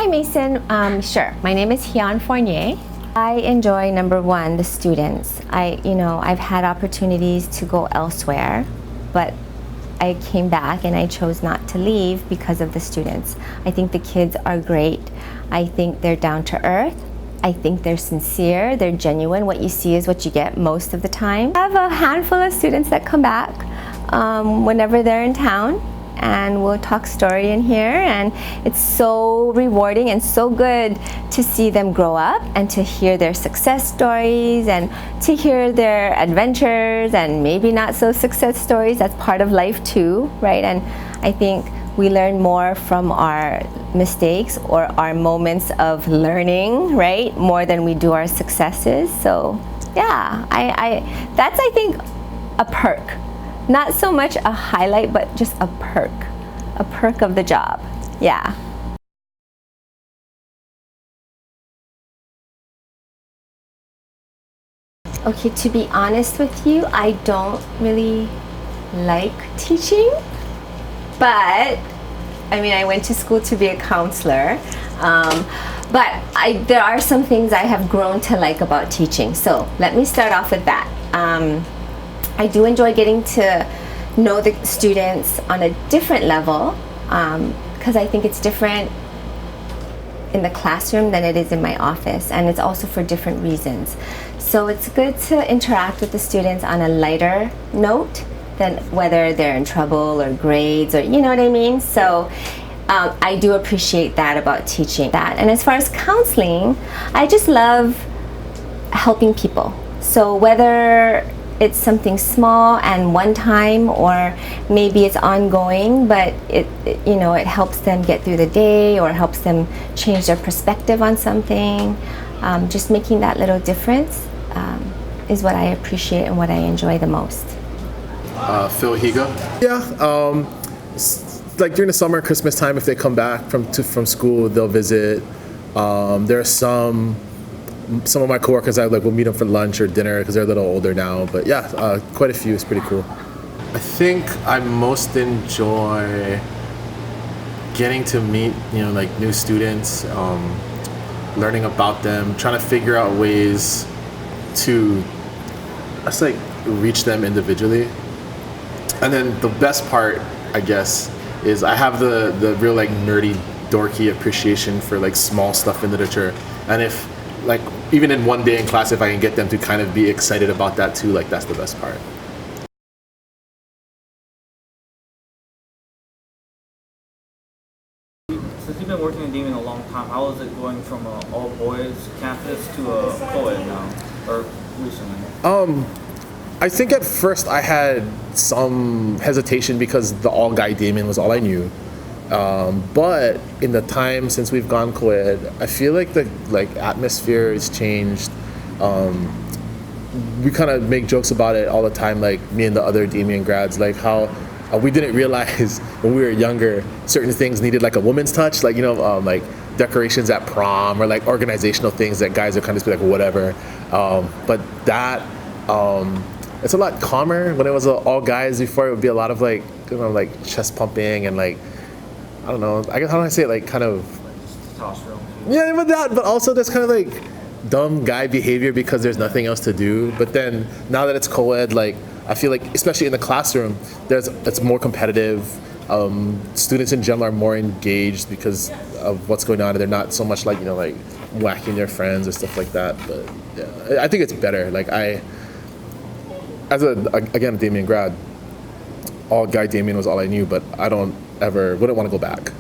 Hi Mason, sure. My name is Hyon Fournier. I enjoy, number one, the students. I've had opportunities to go elsewhere, but I came back and I chose not to leave because of the students. I think the kids are great. I think they're down to earth. I think they're sincere, they're genuine. What you see is what you get most of the time. I have a handful of students that come back whenever they're in town, and we'll talk story in here, and it's so rewarding and so good to see them grow up and to hear their success stories and to hear their adventures and maybe not so success stories. That's part of life too, right? And I think we learn more from our mistakes or our moments of learning, right? More than we do our successes. So yeah, that's I think a perk. Not so much a highlight, but just a perk of the job. Yeah. Okay, to be honest with you, I don't really like teaching, but I went to school to be a counselor, but there are some things I have grown to like about teaching. So let me start off with that. I do enjoy getting to know the students on a different level because I think it's different in the classroom than it is in my office, and it's also for different reasons. So it's good to interact with the students on a lighter note than whether they're in trouble or grades, or you know what I mean? So I do appreciate that about teaching that. And as far as counseling, I just love helping people. So whether it's something small and one time, or maybe it's ongoing, but it helps them get through the day or helps them change their perspective on something. Just making that little difference is what I appreciate and what I enjoy the most. Phil Higa. Yeah, like during the summer, Christmas time, if they come back from school, they'll visit. There are some of my coworkers we'll meet them for lunch or dinner because they're a little older now. But yeah, quite a few. It's pretty cool. I think I most enjoy getting to meet new students, learning about them, trying to figure out ways to just reach them individually. And then the best part, I guess, is I have the real nerdy, dorky appreciation for small stuff in literature. And if even in one day in class, if I can get them to kind of be excited about that too, that's the best part. Since you've been working in Damien a long time, how is it going from an all-boys campus to a co-ed now, or recently? I think at first I had some hesitation because the all-guy Damien was all I knew. But in the time since we've gone co-ed, I feel like the atmosphere has changed. We kind of make jokes about it all the time, me and the other Damien grads, how we didn't realize when we were younger certain things needed a woman's touch, decorations at prom or organizational things that guys would kind of just be whatever. But that it's a lot calmer. When it was all guys before, it would be a lot of chest pumping and I don't know. I guess how do I say it? Kind of. Yeah, but also there's kind of dumb guy behavior because there's nothing else to do. But then now that it's co-ed, I feel especially in the classroom, it's more competitive. Students in general are more engaged because of what's going on, and they're not so much whacking their friends or stuff like that. But yeah, I think it's better. As a Damien grad, all guy Damien was all I knew, but I wouldn't want to go back.